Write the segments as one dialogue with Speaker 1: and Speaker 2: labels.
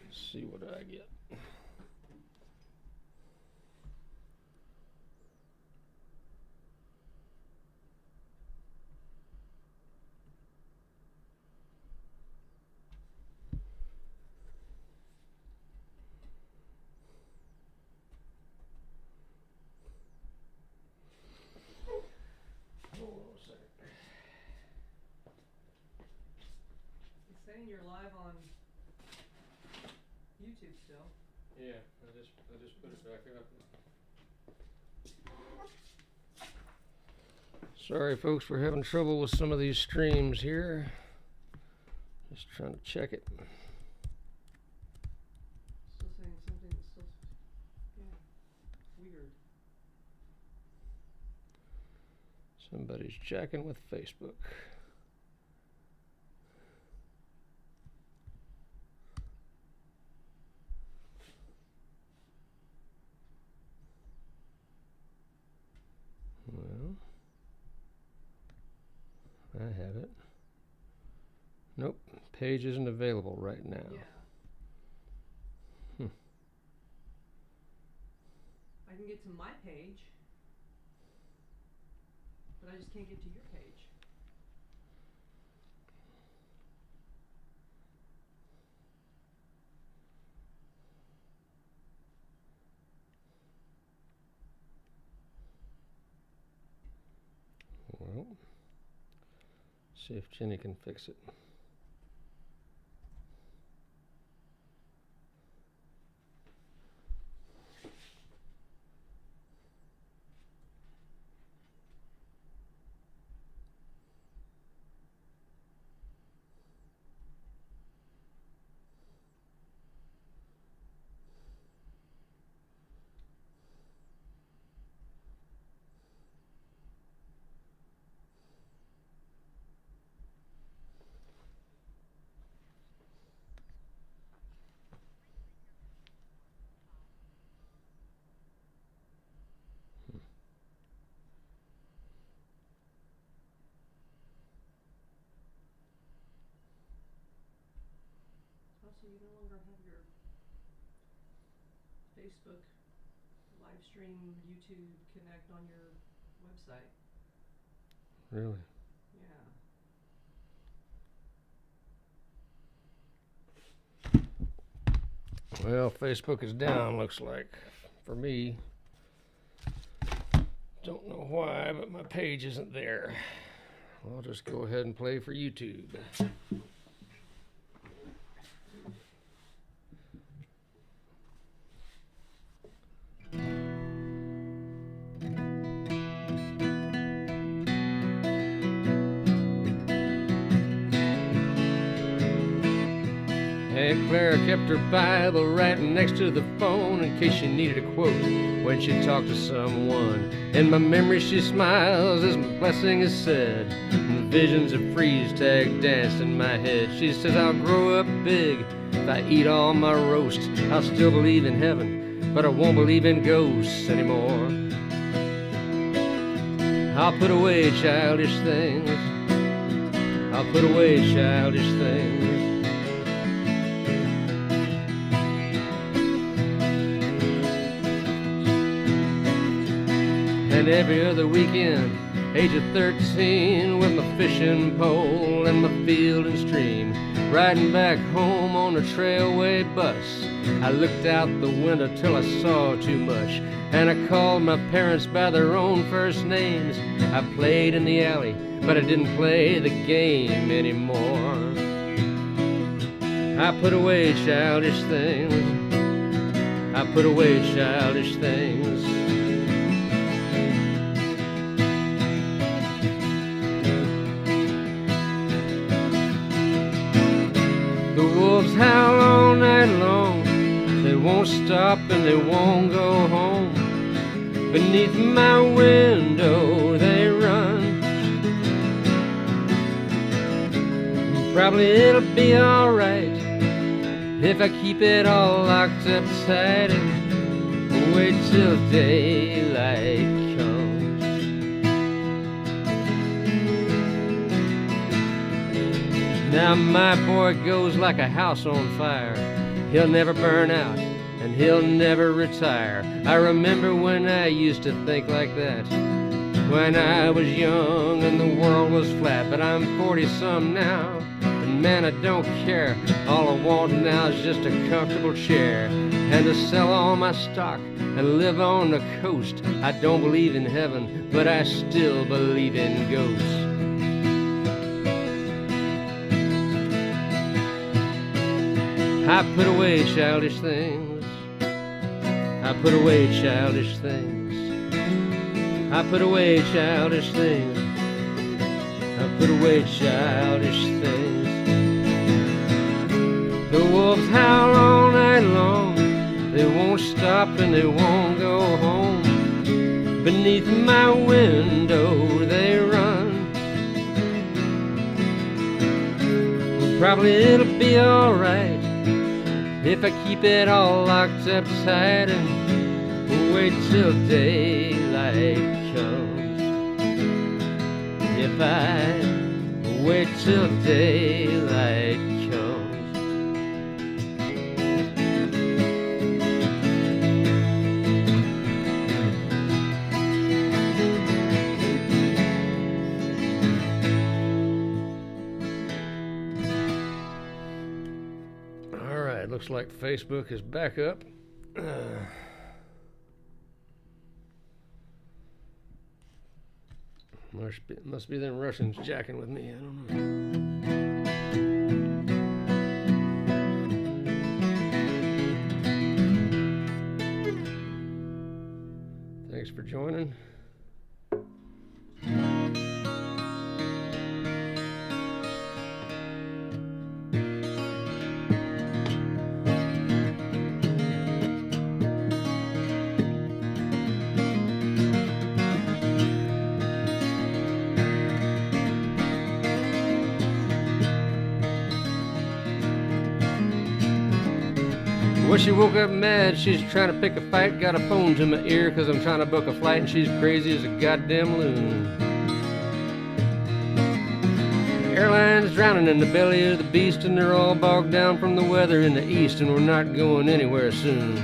Speaker 1: Let's see what I get.
Speaker 2: You're live on YouTube still.
Speaker 1: Yeah, I just put it back up. Sorry folks, we're having trouble with some of these streams here. Just trying to check it.
Speaker 2: Still saying something that's still, yeah, weird.
Speaker 1: Somebody's jacking with Facebook. Well, I have it. Nope, page isn't available right now.
Speaker 2: Yeah. I can get to my page, but I just can't get to your page.
Speaker 1: Well, see if Jenny can fix it.
Speaker 2: So you no longer have your Facebook live stream, YouTube Connect on your website.
Speaker 1: Really?
Speaker 2: Yeah.
Speaker 1: Well, Facebook is down, looks like, for me. Don't know why, but my page isn't there. I'll just go ahead and play for YouTube. Aunt Clara kept her Bible right next to the phone in case she needed a quote when she talked to someone. In my memory she smiles as my blessing is said, and visions of freeze tag dance in my head. She says I'll grow up big if I eat all my roast. I'll still believe in heaven, but I won't believe in ghosts anymore. I'll put away childish things. I'll put away childish things. And every other weekend, age of 13, with my fishing pole and my field and stream, riding back home on a trailway bus, I looked out the window till I saw too much, and I called my parents by their own first names. I played in the alley, but I didn't play the game anymore. I put away childish things. I put away childish things. The wolves howl all night long. They won't stop and they won't go home. Beneath my window they run. Probably it'll be alright if I keep it all locked up tight and wait till daylight comes. Now my boy goes like a house on fire. He'll never burn out, and he'll never retire. I remember when I used to think like that, when I was young and the world was flat. But I'm 40-some now, and man, I don't care. All I want now is just a comfortable chair, and to sell all my stock and live on the coast. I don't believe in heaven, but I still believe in ghosts. I put away childish things. I put away childish things. I put away childish things. I put away childish things. The wolves howl all night long. They won't stop and they won't go home. Beneath my window they run. Probably it'll be alright if I keep it all locked up tight and wait till daylight comes. If I wait till daylight comes. All right, looks like Facebook is back up. Must be them Russians jacking with me. I don't know. Thanks for joining. Well, she woke up mad, she's trying to pick a fight. Got a phone to my ear cause I'm trying to book a flight, and she's crazy as a goddamn loon. The airline's drowning in the belly of the beast, and they're all bogged down from the weather in the east, and we're not going anywhere soon.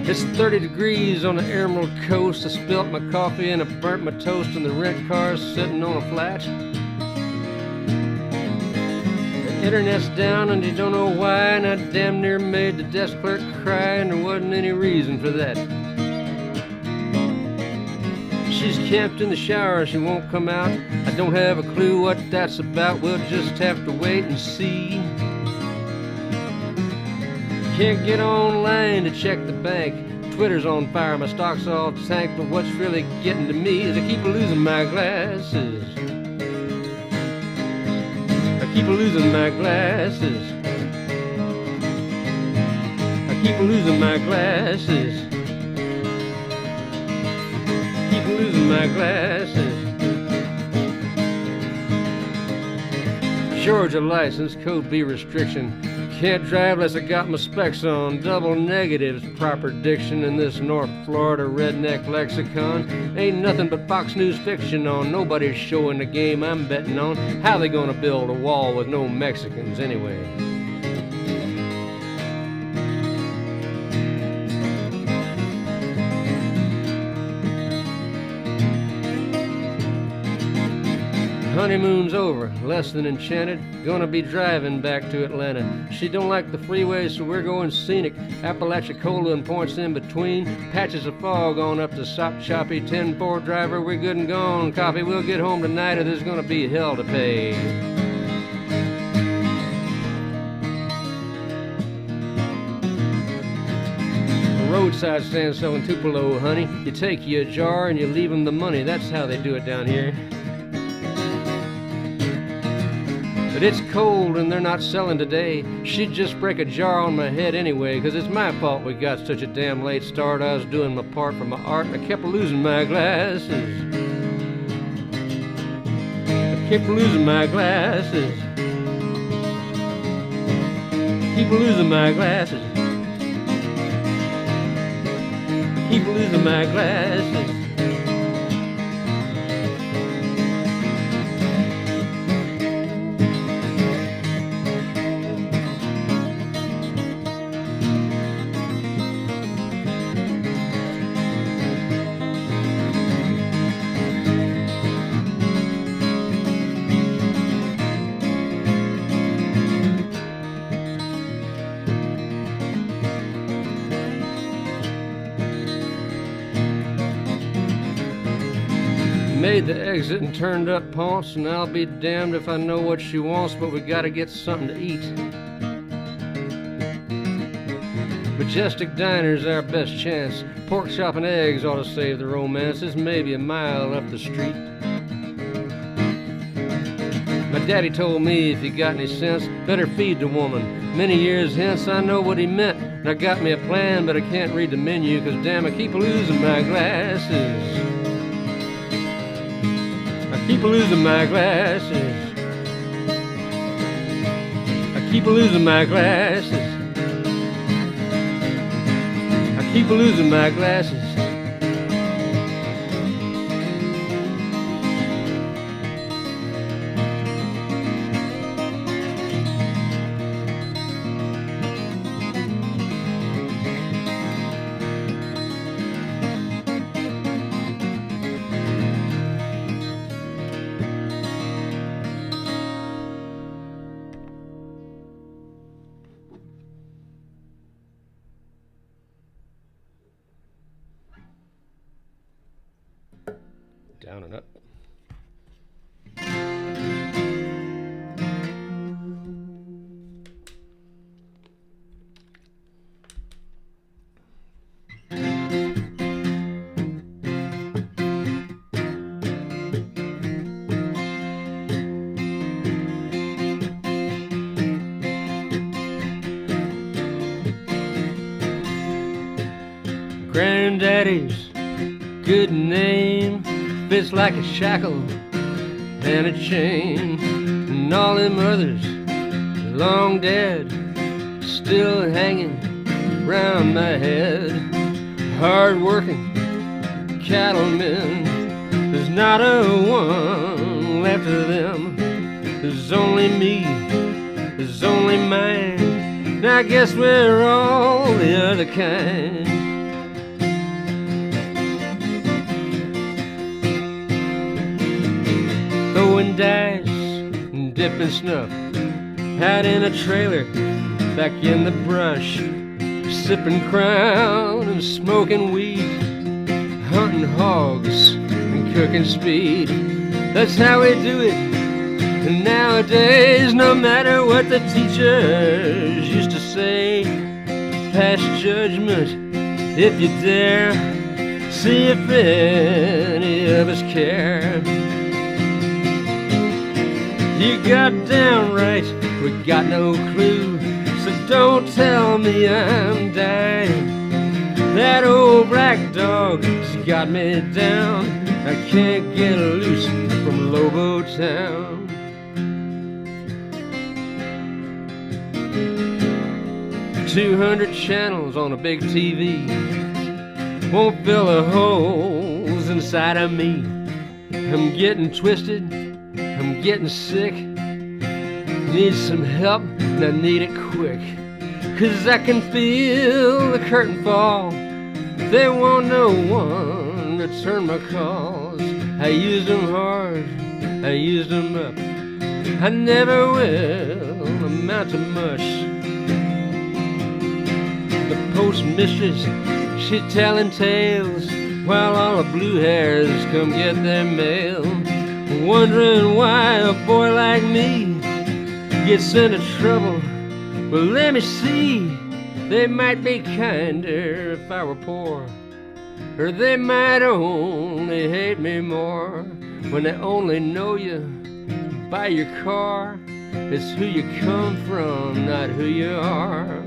Speaker 1: It's 30 degrees on the Emerald Coast. I spilt my coffee and I burnt my toast, and the rent car's sitting on a flat. Internet's down and you don't know why, and I damn near made the desk clerk cry, and there wasn't any reason for that. She's camped in the shower, she won't come out. I don't have a clue what that's about, we'll just have to wait and see. Can't get online to check the bank. Twitter's on fire, my stock's all tanked, but what's really getting to me is I keep losing my glasses. I keep losing my glasses. I keep losing my glasses. Keep losing my glasses. Georgia license, code B restriction. Can't drive unless I got my specs on. Double negatives, proper diction in this North Florida redneck lexicon. Ain't nothing but Fox News fiction on. Nobody's showing the game I'm betting on. How they gonna build a wall with no Mexicans anyway? Honeymoon's over, less than enchanted. Gonna be driving back to Atlanta. She don't like the freeway, so we're going scenic. Apalachicola and points in between. Patches of fog on up to Sop Choppy. 10-4 driver, we're good and gone. Coffee, we'll get home tonight or there's gonna be hell to pay. Roadside stand selling Tupelo, honey. You take you a jar and you leave them the money. That's how they do it down here. But it's cold and they're not selling today. She'd just break a jar on my head anyway, cause it's my fault we got such a damn late start. I was doing my part for my art and I kept losing my glasses. I kept losing my glasses. Keep losing my glasses. Keep losing my glasses. made the exit and turned up Ponce, and I'll be damned if I know what she wants, but we gotta get something to eat. Majestic Diner's our best chance. Pork chop and eggs ought to save the romance. It's maybe a mile up the street. My daddy told me if you got any sense, better feed the woman. Many years hence I know what he meant, and I got me a plan, but I can't read the menu, 'cause damn, I keep losing my glasses. I keep losing my glasses. I keep losing my glasses. I keep losing my glasses. Down and up. Granddaddy's good name fits like a shackle and a chain, and all them others long dead, still hanging round my head. Hard-working cattlemen, there's not a one left of them. There's only me, there's only mine, and I guess we're all the other kind. Throwing dice and dipping snuff out in a trailer back in the brush, sipping Crown and smoking weed, hunting hogs and cooking speed. That's how we do it. And nowadays, no matter what the teachers used to say, pass judgment if you dare, see if any of us care. You got down right, we got no clue, so don't tell me I'm dying. That old black dog has got me down, I can't get loose from Lobo Town. "200 channels on a big TV won't fill the holes inside of me. I'm getting twisted, I'm getting sick, need some help and I need it quick. 'Cause I can feel the curtain fall, there won't no one return my calls. I used them hard, I used them up, I never will amount to much. The postmistress, she telling tales, while all the blue hairs come get their mail, wondering why a boy like me gets into trouble. Well, let me see, they might be kinder if I were poor, or they might only hate me more. When they only know you by your car, it's who you come from, not who you are.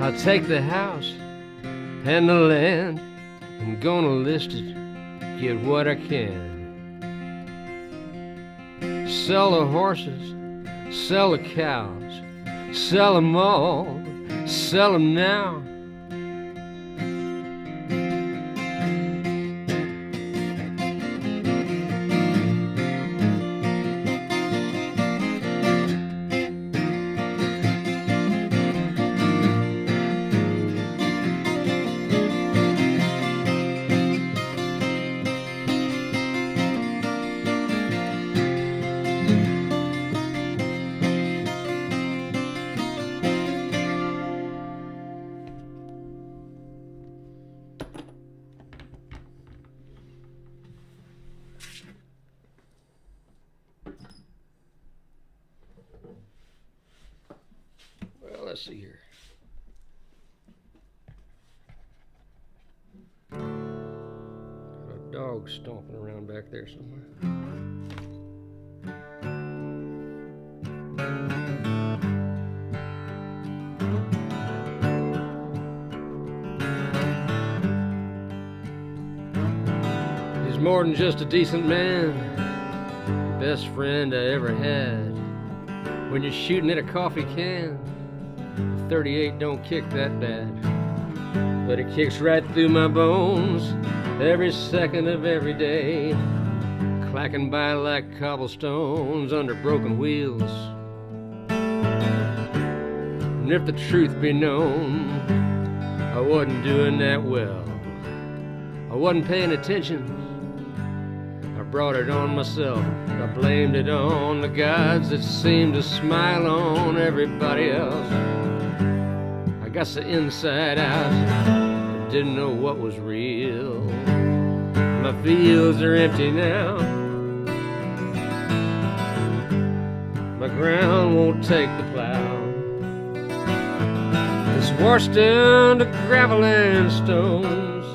Speaker 1: I'll take the house and the land, I'm gonna list it, get what I can. Sell the horses, sell the cows, sell them all, sell them now. Let's see here. Got a dog stomping around back there somewhere. He's more than just a decent man, best friend I ever had. When you're shooting at a coffee can, 38 don't kick that bad, but it kicks right through my bones every second of every day, clacking by like cobblestones under broken wheels. And if the truth be known, I wasn't doing that well. I wasn't paying attention. I brought it on myself. I blamed it on the gods that seemed to smile on everybody else. I got the inside out, didn't know what was real. My fields are empty now. My ground won't take the plow. It's washed down to gravel and stones.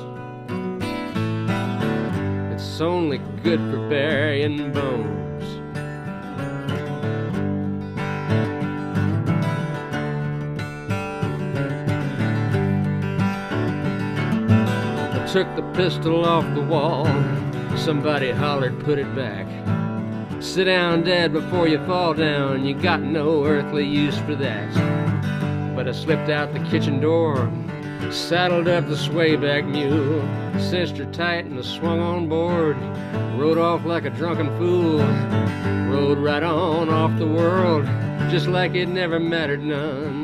Speaker 1: It's only good for burying bones. I took the pistol off the wall. Somebody hollered, put it back. Sit down, Dad, before you fall down. You got no earthly use for that. But I slipped out the kitchen door, saddled up the swayback mule, cinched her tight and I swung on board, rode off like a drunken fool, rode right on off the world, just like it never mattered none.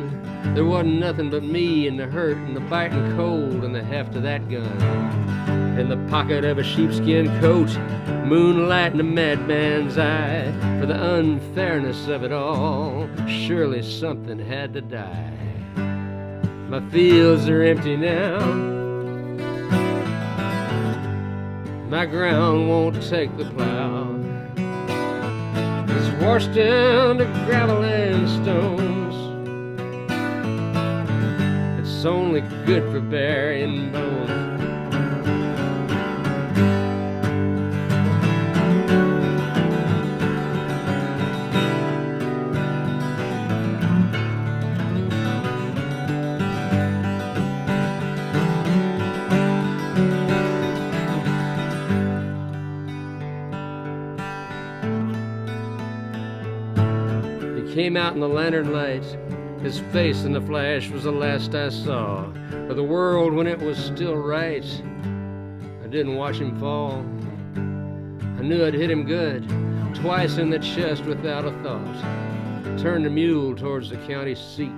Speaker 1: There wasn't nothing but me and the hurt and the biting cold and the heft of that gun. In the pocket of a sheepskin coat, moonlight in a madman's eye, for the unfairness of it all, surely something had to die. My fields are empty now. My ground won't take the plow. It's washed down to gravel and stones. It's only good for burying bones. Came out in the lantern light. His face in the flash was the last I saw of the world when it was still right. I didn't watch him fall. I knew I'd hit him good, twice in the chest without a thought. Turned the mule towards the county seat,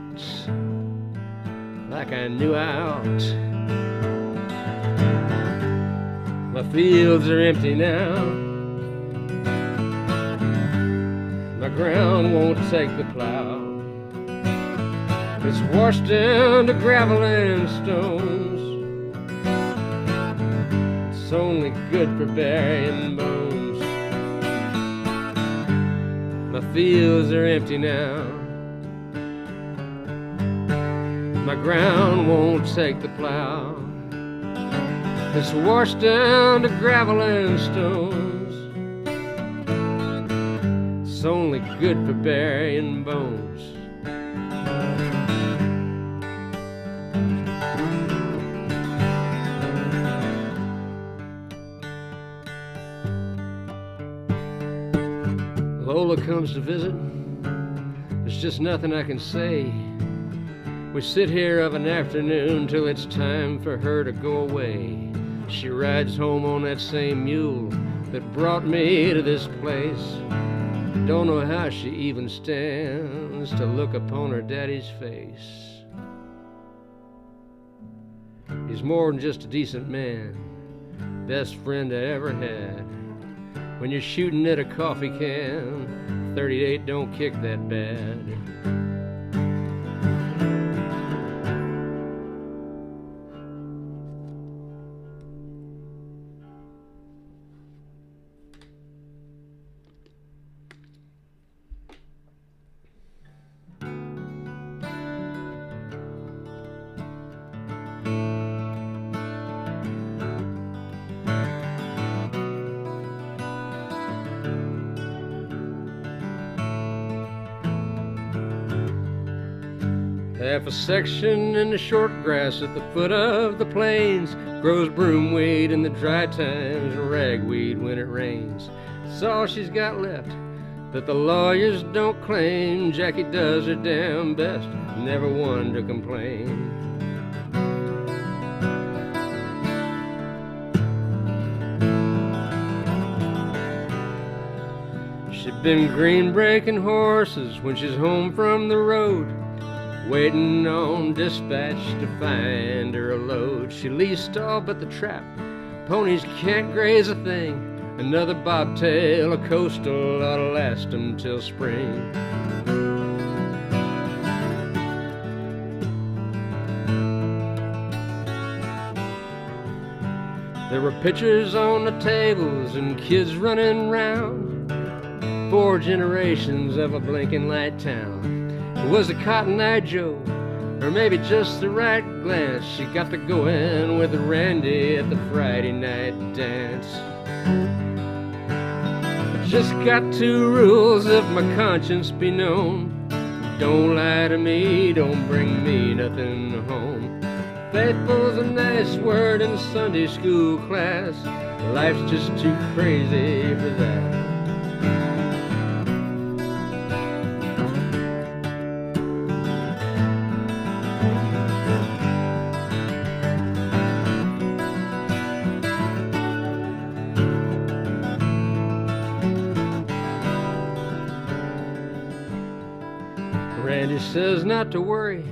Speaker 1: like I knew I ought. My fields are empty now. My ground won't take the plow. It's washed down to gravel and stones. It's only good for burying bones. My fields are empty now. My ground won't take the plow. It's washed down to gravel and stones. It's only good for burying bones. Lola comes to visit. There's just nothing I can say. We sit here of an afternoon till it's time for her to go away. She rides home on that same mule that brought me to this place. Don't know how she even stands to look upon her daddy's face. He's more than just a decent man, best friend I ever had. When you're shooting at a coffee can, 38 don't kick that bad. Half a section in the short grass at the foot of the plains grows broomweed in the dry times and ragweed when it rains. It's all she's got left that the lawyers don't claim. Jackie does her damn best, never one to complain. She's been green breaking horses when she's home from the road, waiting on dispatch to find her a load. She leased all but the trap, ponies can't graze a thing. Another bobtail, a coastal, ought to last 'em till spring. There were pictures on the tables and kids running round, 4 generations of a blinking light town. Was it Cotton Eye Joe, or maybe just the right glance? She got to go in with Randy at the Friday night dance. I just got 2 rules if my conscience be known. Don't lie to me, don't bring me nothing home. Faithful's a nice word in Sunday school class. Life's just too crazy for that. Randy says not to worry,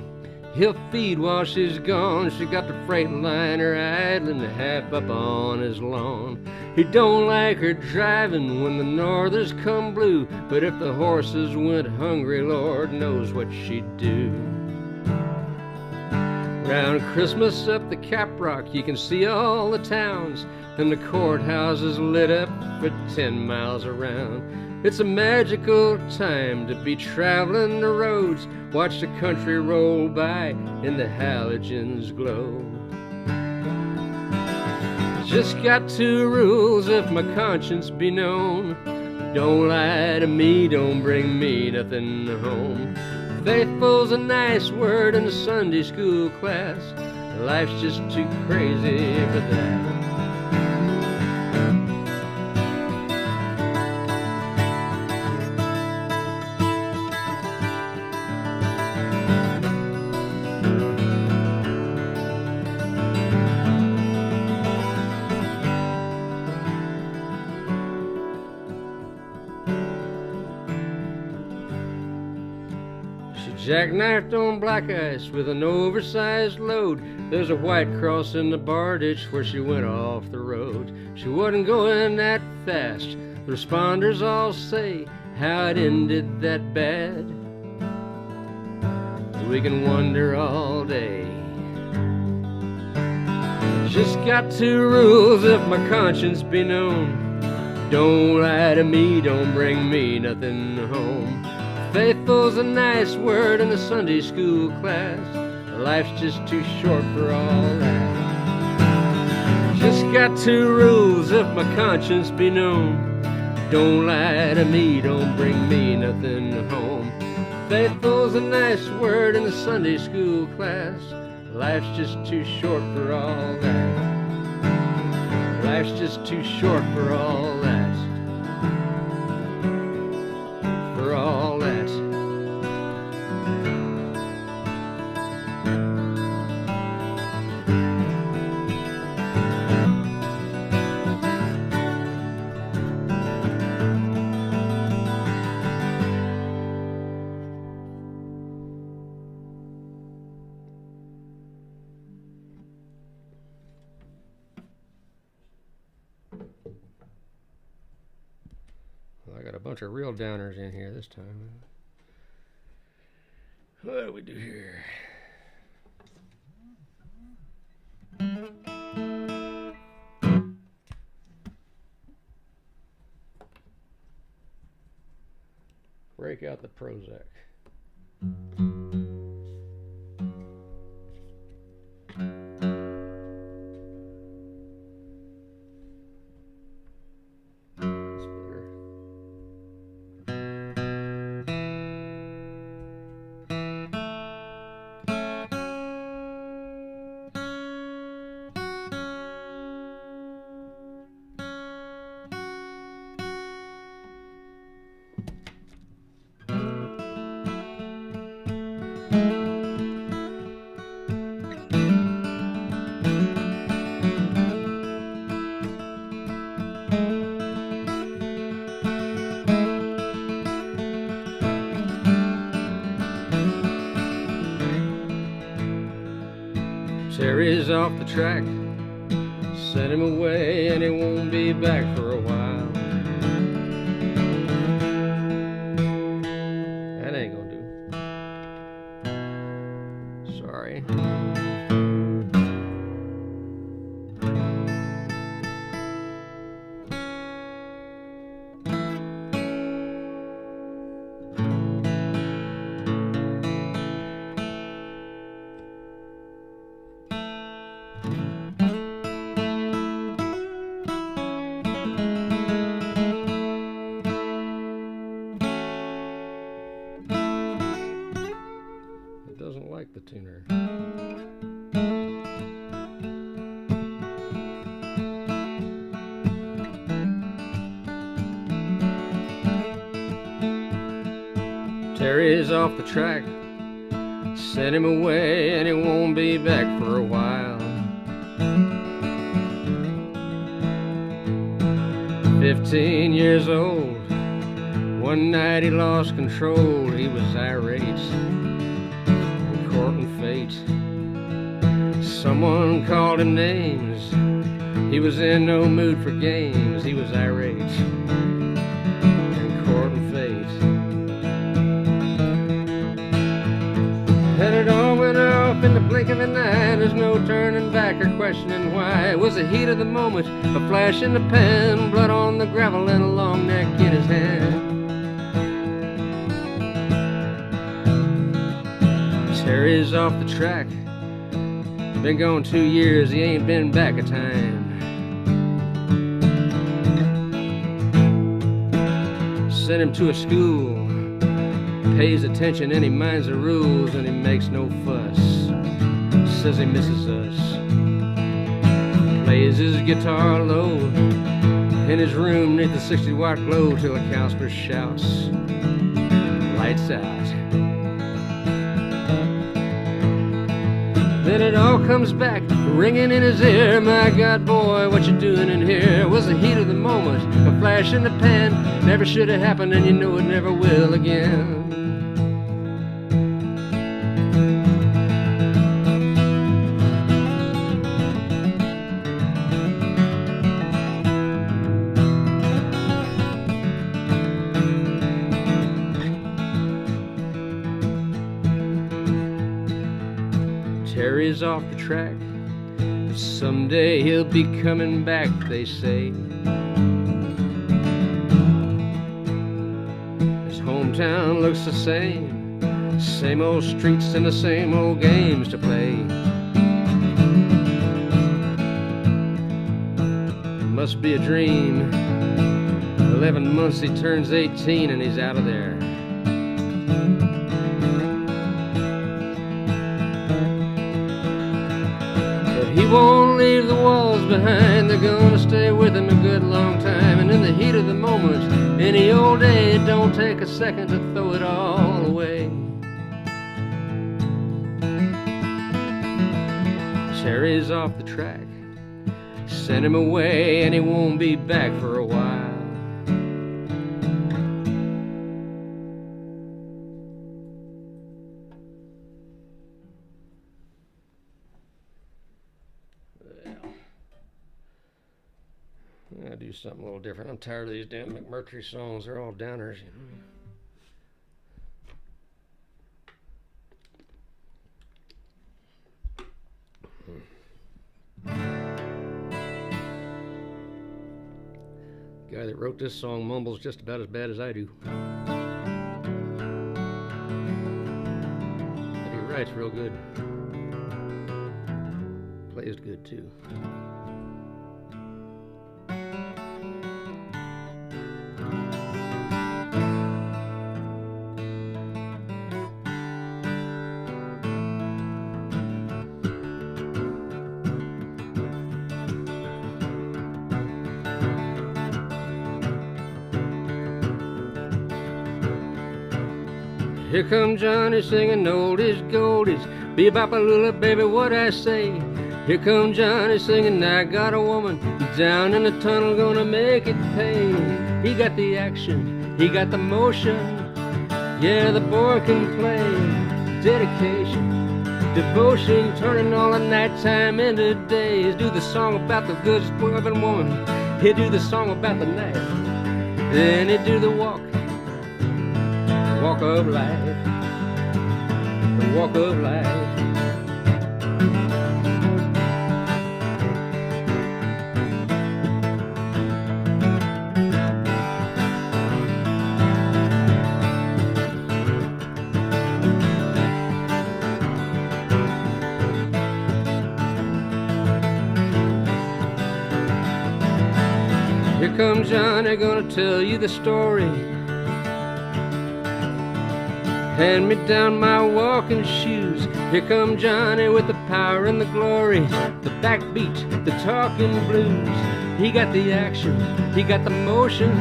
Speaker 1: he'll feed while she's gone. She got the freight liner idling half up on his lawn. He don't like her driving when the northers come blue, but if the horses went hungry, Lord knows what she'd do. Round Christmas up the Caprock you can see all the towns, and the courthouses lit up for 10 miles around. It's a magical time to be traveling the roads, watch the country roll by in the halogens glow. Just got 2 rules if my conscience be known. Don't lie to me, don't bring me nothing home. Faithful's a nice word in the Sunday school class. Life's just too crazy for that. Jackknifed on black ice with an oversized load. There's a white cross in the bar ditch where she went off the road. She wasn't going that fast, the responders all say how it ended that bad. We can wonder all day. Just got 2 rules if my conscience be known. Don't lie to me, don't bring me nothing home. Faithful's a nice word in the Sunday school class. Life's just too short for all that. Just got 2 rules if my conscience be known. Don't lie to me, don't bring me nothing home. Faithful's a nice word in the Sunday school class. Life's just too short for all that. Life's just too short for all that. For all that. I got a bunch of real downers in here this time. What do we do here? Break out the Prozac. Terry's off the track, sent him away and he won't be back for a while. That ain't gonna do. Sorry. Doesn't like the tuner. Terry's off the track, sent him away and he won't be back for a while. 15 years old, one night he lost control, he was irate, courting fate. Someone called him names, he was in no mood for games, he was irate and courting fate. And it all went off in the blink of an eye, there's no turning back or questioning why. It was the heat of the moment, a flash in the pan, blood on the gravel and a long neck in his hand. Terry's off the track, been gone 2 years, he ain't been back a time. Sent him to a school, pays attention and he minds the rules and he makes no fuss. Says he misses us, plays his guitar low in his room neath the 60-watt glow till the counselor shouts, lights out. Then it all comes back, ringing in his ear. My God, boy, what you doing in here? It was the heat of the moment, a flash in the pan. Never should have happened and you know it never will again. Terry's off the track, but someday he'll be coming back, they say. His hometown looks the same, same old streets and the same old games to play. Must be a dream. 11 months he turns 18 and he's out of there. He won't leave the walls behind, they're gonna stay with him a good long time. And in the heat of the moment, any old day, it don't take a second to throw it all away. Terry's off the track, sent him away and he won't be back for a while. I gotta do something a little different. I'm tired of these damn McMurtry songs. They're all downers, you know. The guy that wrote this song mumbles just about as bad as I do. But he writes real good. Plays good too. Here come Johnny singing oldies goldies, bebop-a-lula, baby, what I say. Here come Johnny singing, I got a woman down in the tunnel, gonna make it pay. He got the action, he got the motion, yeah, the boy can play. Dedication Devotion turning all the nighttime into days. Do the song about the good spoiling woman. He do the song about the night. Then he do the walk of life. The walk of life. Here comes Johnny, gonna tell you the story. Hand me down my walking shoes. Here come Johnny with the power and the glory, the backbeat, the talking blues. He got the action, he got the motion.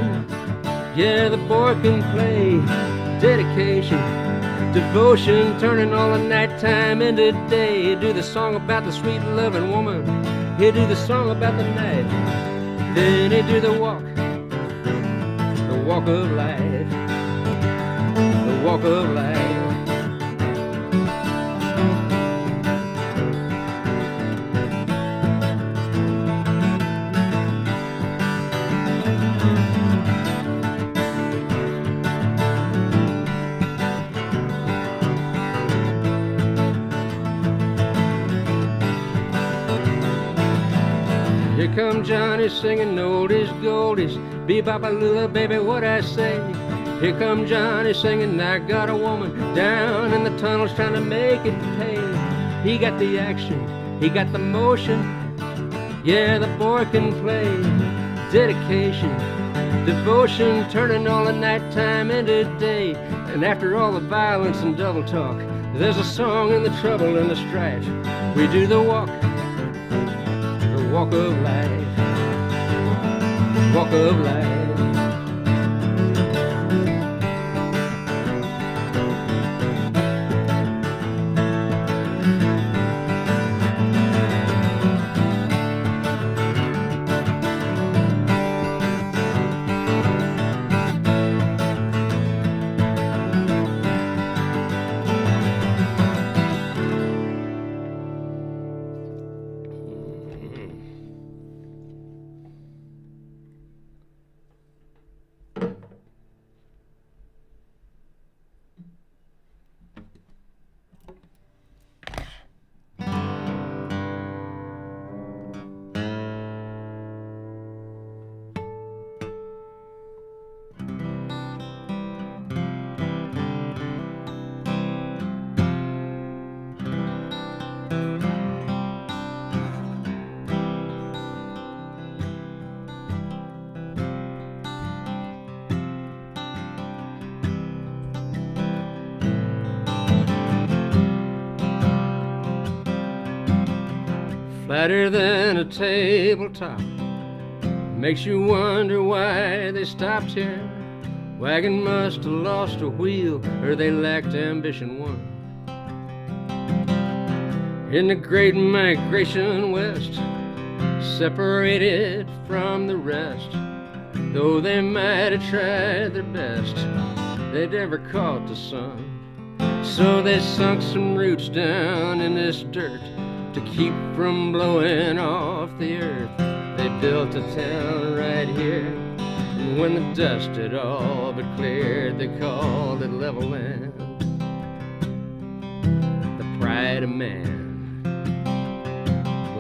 Speaker 1: Yeah, the boy can play. Dedication, devotion, turning all the nighttime into day. Do the song about the sweet loving woman. He do the song about the night. Then he do the walk of life, the walk of life. Here come Johnny singing oldies goldies, bebop-a-lula, baby, what I say. Here come Johnny singing, I got a woman down in the tunnels trying to make it pay. He got the action, he got the motion. Yeah, the boy can play. Dedication, devotion, turning all the nighttime into day. And after all the violence and double talk, there's a song in the trouble and the strife. We do the walk of life, walk of life. Flatter than a tabletop, makes you wonder why they stopped here. Wagon must have lost a wheel, or they lacked ambition one. In the great migration west, separated from the rest, though they might have tried their best, they never caught the sun. So they sunk some roots down in this dirt to keep from blowing off the earth. They built a town right here, and when the dust had all but cleared, they called it level land. The pride of man,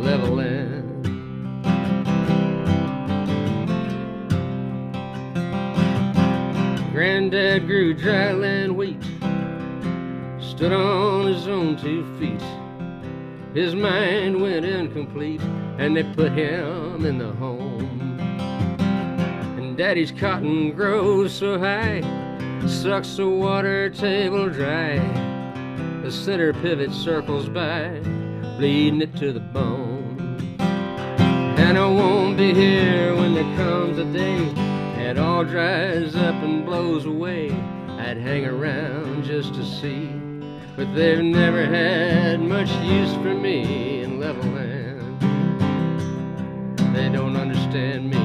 Speaker 1: level land. Granddad grew dryland wheat, stood on his own 2 feet. His mind went incomplete, and they put him in the home. And Daddy's cotton grows so high, sucks the water table dry. The center pivot circles by, bleeding it to the bone. And I won't be here when there comes a day it all dries up and blows away. I'd hang around just to see, but they've never had much use for me in level land. They don't understand me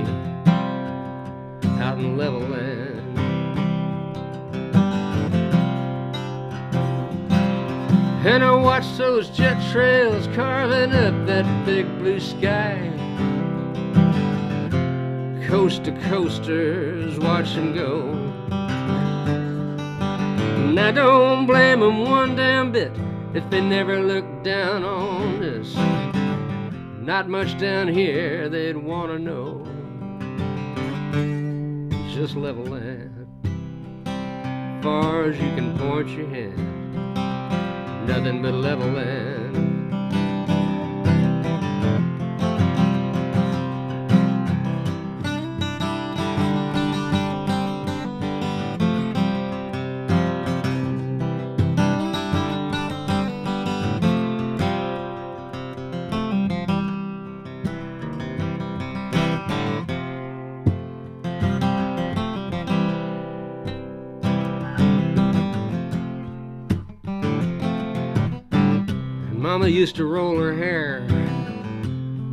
Speaker 1: out in level land. And I watched those jet trails carving up that big blue sky. Coast to coasters, watch them go. And I don't blame them one damn bit if they never look down on this. Not much down here they'd want to know. Just level land, far as you can point your hand. Nothing but level land. Mama used to roll her hair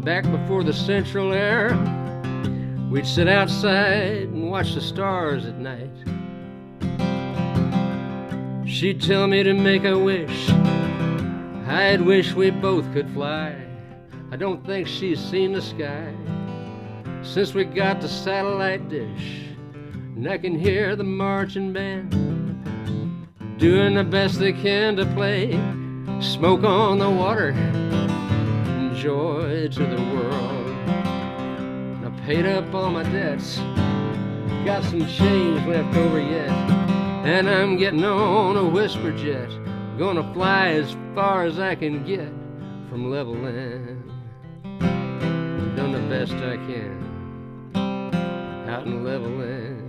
Speaker 1: back before the central air. We'd sit outside and watch the stars at night. She'd tell me to make a wish. I'd wish we both could fly. I don't think she's seen the sky since we got the satellite dish. And I can hear the marching band doing the best they can to play smoke on the water, and joy to the world. I paid up all my debts, got some change left over yet, and I'm getting on a whisper jet, gonna fly as far as I can get from level land. Done the best I can out in level land.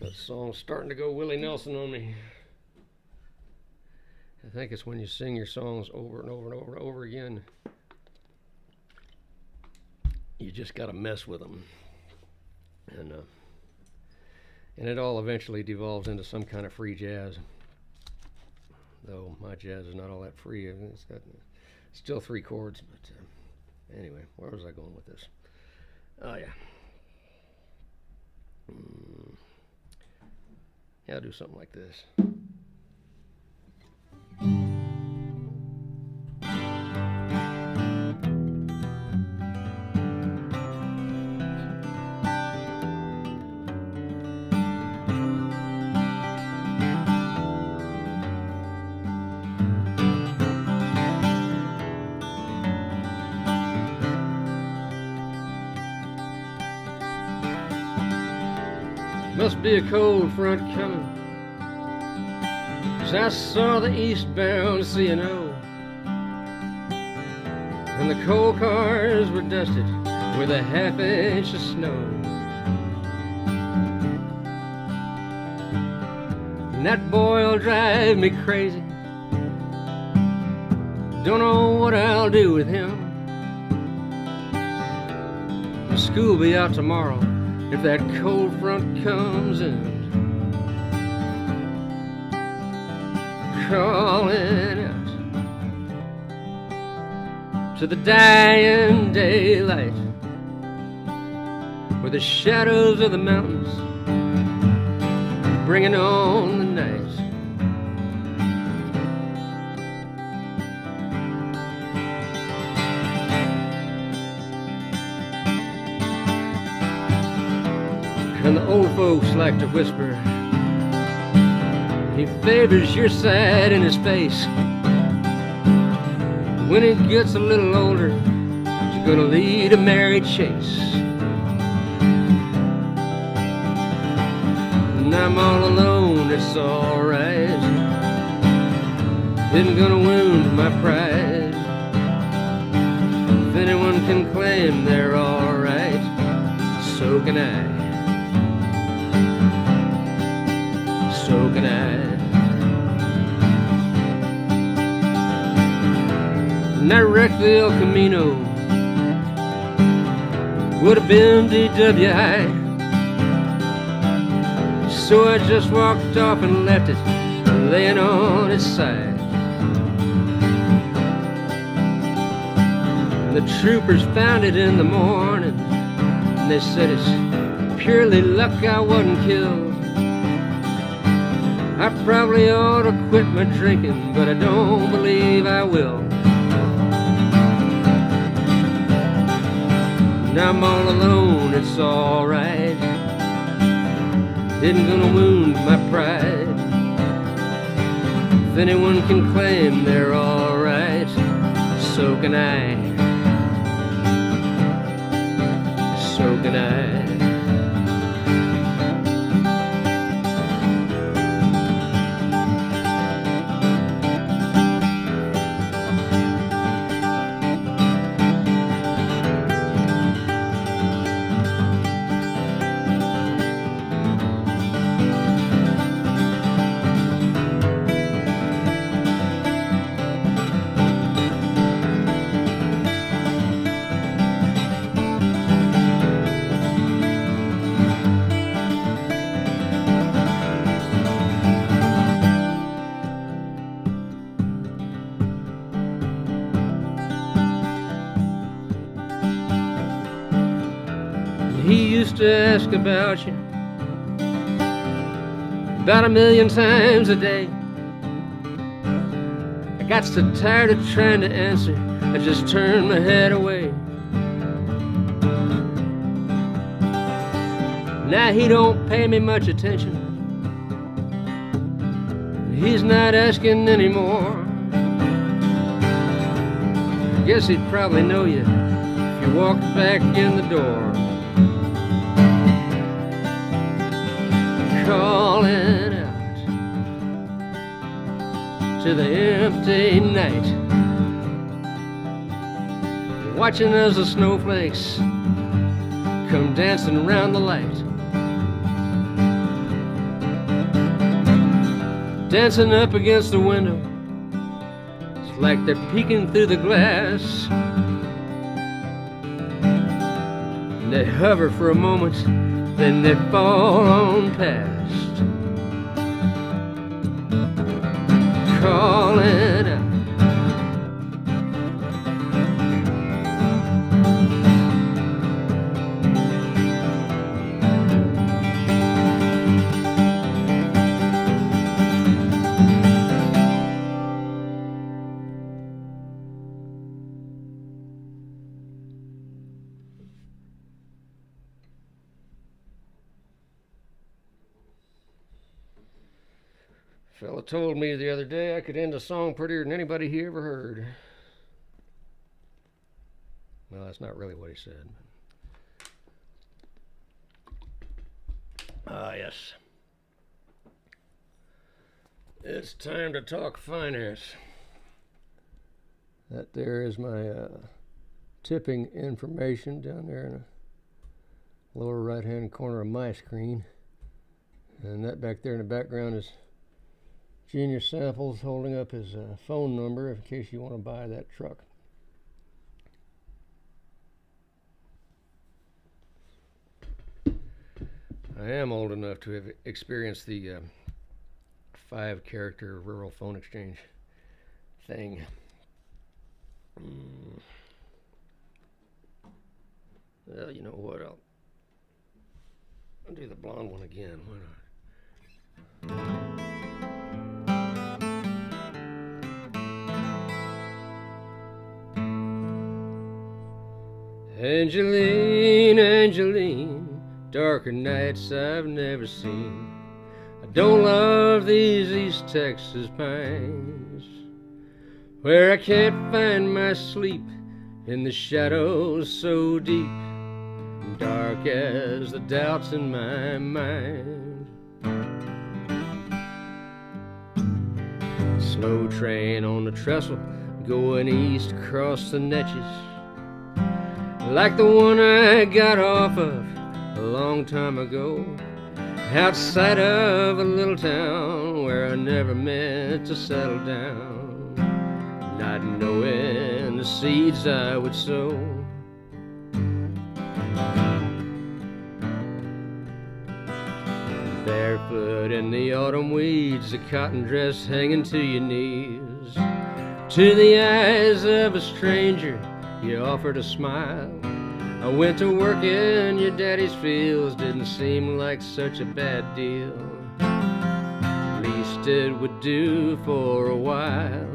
Speaker 1: That song's starting to go Willie Nelson on me. I think it's when you sing your songs over and over and over and over again. You just got to mess with them. And it all eventually devolves into some kind of free jazz. Though my jazz is not all that free. It's got still 3 chords. But anyway, where was I going with this? Oh, yeah. Yeah, I'll do something like this. Must be a cold front coming, 'cause I saw the eastbound C&O, and the coal cars were dusted with a half-inch of snow. And that boy'll drive me crazy. Don't know what I'll do with him. The school'll be out tomorrow if that cold front comes in. Crawling out to the dying daylight, where the shadows of the mountains bringing on the night. And the old folks like to whisper, he favors your side in his face. When he gets a little older, he's gonna lead a merry chase. And I'm all alone, it's alright. Isn't gonna wound my pride. If anyone can claim they're alright, so can I. So can I. And I wrecked the El Camino, would have been DWI. So I just walked off and left it laying on its side. The troopers found it in the morning, and they said it's purely luck I wasn't killed. I probably ought to quit my drinking, but I don't believe I will. Now I'm all alone, it's alright. Isn't gonna wound my pride. If anyone can claim they're alright, so can I. So can I. He used to ask about you about 1,000,000 times a day. I got so tired of trying to answer, I just turned my head away. Now he don't pay me much attention. He's not asking anymore. I guess he'd probably know you if you walked back in the door. Calling out to the empty night, watching as the snowflakes come dancing around the light, dancing up against the window. It's like they're peeking through the glass, and they hover for a moment, then they fall on past. Calling out Fella told me the other day I could end a song prettier than anybody he ever heard. Well, that's not really what he said. Yes. It's time to talk finance. That there is my tipping information down there in the lower right-hand corner of my screen. And that back there in the background is Junior Samples holding up his phone number in case you want to buy that truck. I am old enough to have experienced the 5-character rural phone exchange thing. Well, you know what? I'll do the blonde one again. Why not? Angeline, Angeline, darker nights I've never seen. I don't love these East Texas pines, where I can't find my sleep in the shadows so deep and dark as the doubts in my mind. Slow train on the trestle going east across the Netches, like the one I got off of a long time ago, outside of a little town where I never meant to settle down, not knowing the seeds I would sow. Barefoot in the autumn weeds, a cotton dress hanging to your knees. To the eyes of a stranger, you offered a smile. I went to work in your daddy's fields, didn't seem like such a bad deal. Least it would do for a while.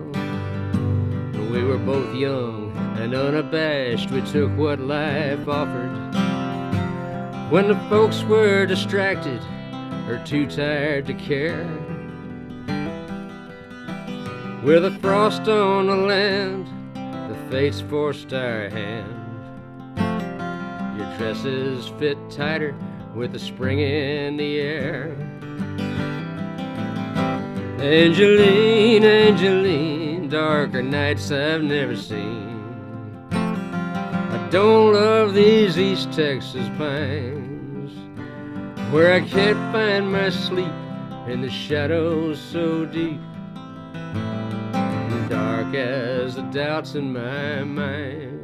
Speaker 1: We were both young and unabashed, we took what life offered. When the folks were distracted or too tired to care, with a frost on the land, the fates forced our hand. Your dresses fit tighter with the spring in the air. Angeline, Angeline, darker nights I've never seen. I don't love these East Texas pines, where I can't find my sleep in the shadows so deep, dark as the doubts in my mind.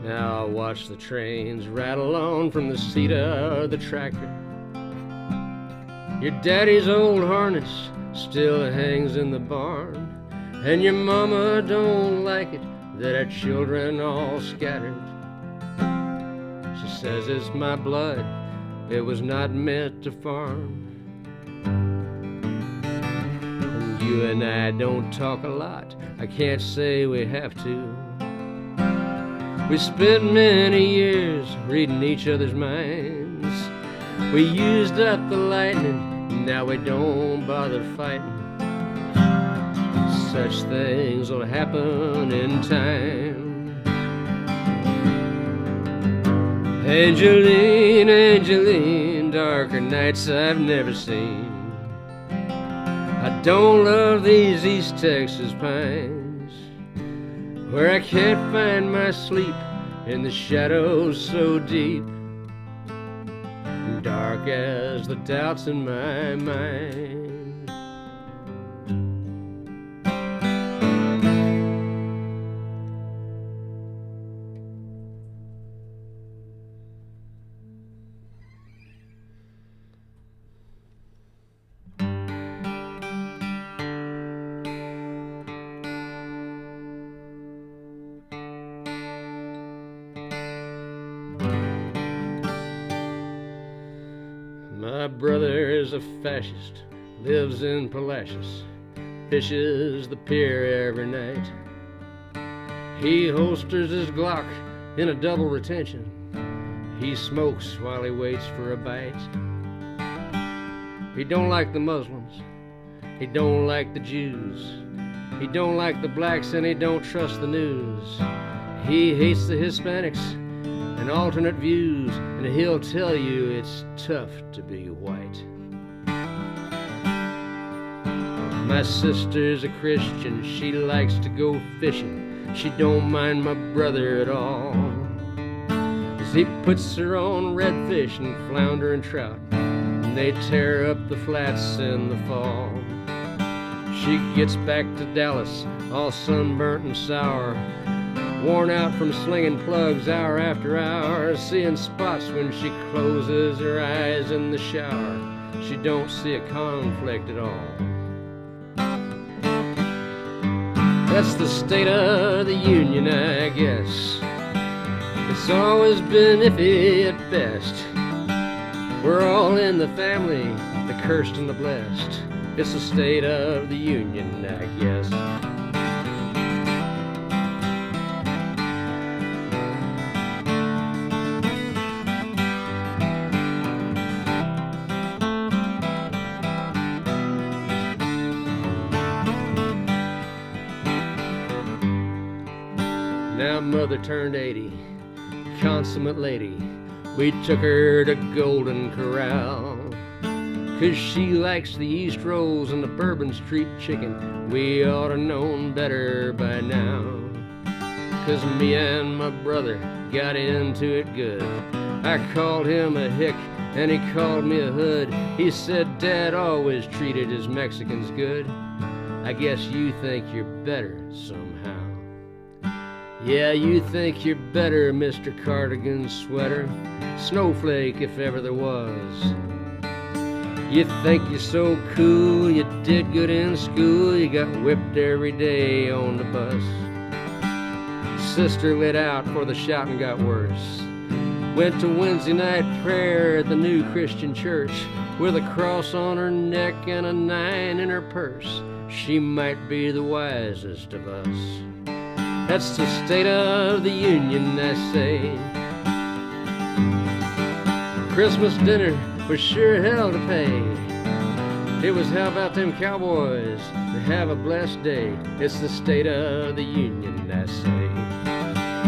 Speaker 1: Now I watch the trains rattle on from the seat of the tractor. Your daddy's old harness still hangs in the barn, and your mama don't like it that our children all scattered. She says it's my blood, it was not meant to farm. And you and I don't talk a lot, I can't say we have to. We spent many years reading each other's minds. We used up the lightning, now we don't bother fighting. Such things will happen in time. Angeline, Angeline, darker nights I've never seen. I don't love these East Texas pines, where I can't find my sleep in the shadows so deep, dark as the doubts in my mind. My brother is a fascist, lives in Palacios, fishes the pier every night. He holsters his Glock in a double retention. He smokes while he waits for a bite. He don't like the Muslims, he don't like the Jews, he don't like the blacks, and he don't trust the news. He hates the Hispanics and alternate views, and he'll tell you it's tough to be white. My sister's a Christian, she likes to go fishing. She don't mind my brother at all, 'cause he puts her on redfish and flounder and trout, and they tear up the flats in the fall. She gets back to Dallas all sunburnt and sour, worn out from slinging plugs hour after hour, seeing spots when she closes her eyes in the shower. She don't see a conflict at all. That's the state of the union, I guess. It's always been iffy at best. We're all in the family, the cursed and the blessed. It's the state of the union, I guess. Now mother turned 80, consummate lady. We took her to Golden Corral, 'cause she likes the East Rolls and the Bourbon Street chicken. We oughta known better by now, 'cause me and my brother got into it good. I called him a hick and he called me a hood. He said Dad always treated his Mexicans good. I guess you think you're better somehow. Yeah, you think you're better, Mr. Cardigan Sweater, snowflake if ever there was. You think you're so cool, you did good in school, you got whipped every day on the bus. Sister lit out for the shouting got worse. Went to Wednesday night prayer at the New Christian Church with a cross on her neck and a 9 in her purse. She might be the wisest of us. That's the State of the Union, I say. Christmas dinner was sure hell to pay. It was how about them cowboys to have a blessed day. It's the State of the Union, I say.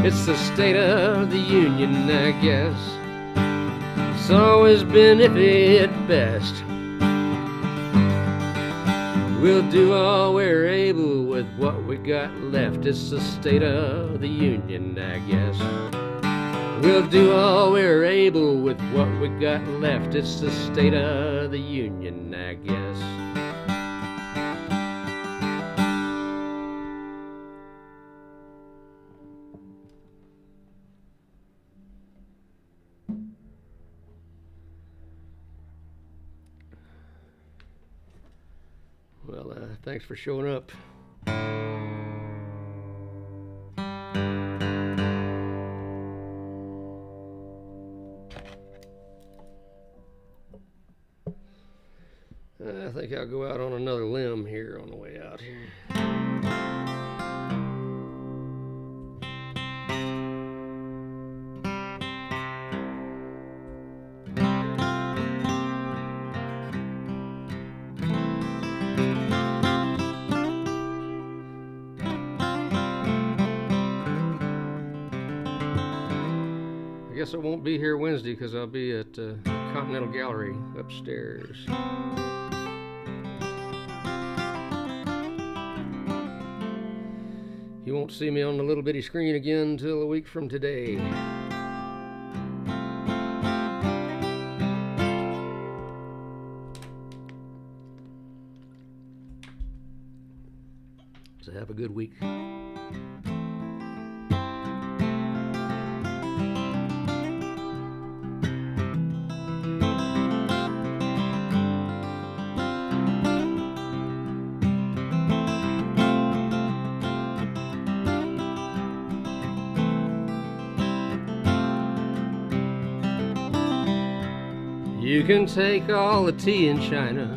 Speaker 1: It's the State of the Union, I guess. It's always been iffy at best. We'll do all we're able with what we got left. It's the State of the Union, I guess. We'll do all we're able with what we got left. It's the State of the Union, I guess. Well, thanks for showing up. I think I'll go out on another limb here on the way out here. I guess I won't be here Wednesday because I'll be at Continental Gallery upstairs. You won't see me on the little bitty screen again until a week from today. So have a good week. You can take all the tea in China,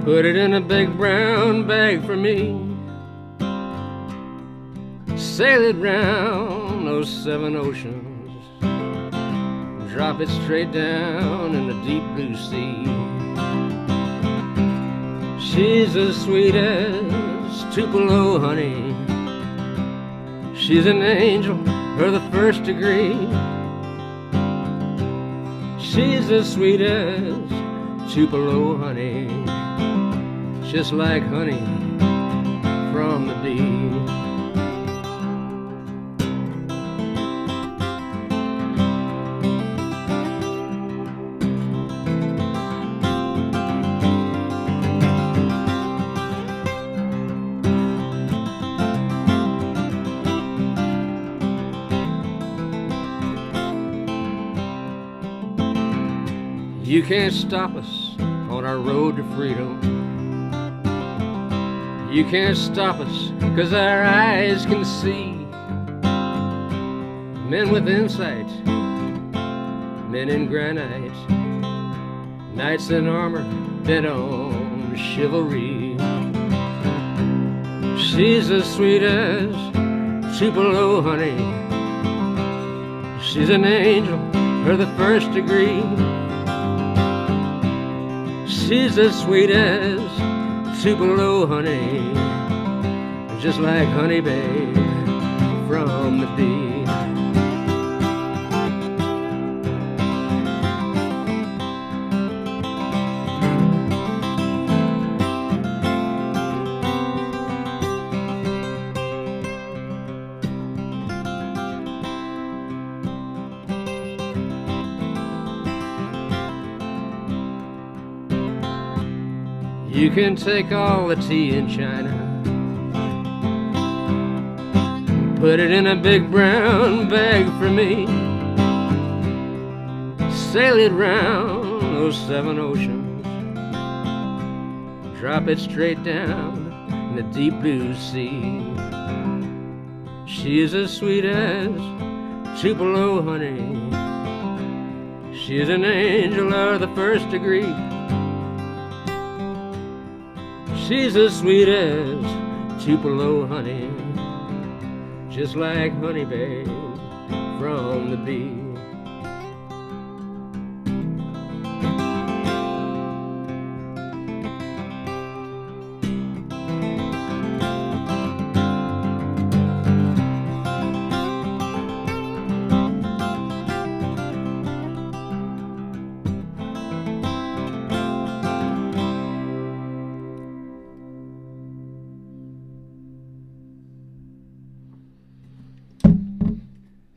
Speaker 1: put it in a big brown bag for me, sail it round those 7 oceans, drop it straight down in the deep blue sea. She's as sweet as Tupelo honey, she's an angel of the first degree. She's as sweet as Tupelo honey, just like honey from the bee. You can't stop us on our road to freedom. You can't stop us, 'cause our eyes can see. Men with insight, men in granite, knights in armor bent on chivalry. She's as sweet as Tupelo honey, she's an angel of the first degree. She's as sweet as Tupelo honey, just like honey, babe, from the bee. You can take all the tea in China, put it in a big brown bag for me. Sail it round those 7 oceans, drop it straight down in the deep blue sea. She's as sweet as Tupelo honey. She's an angel of the first degree. She's as sweet as Tupelo honey, just like honey, babe, from the bee.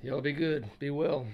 Speaker 1: Y'all be good. Be well.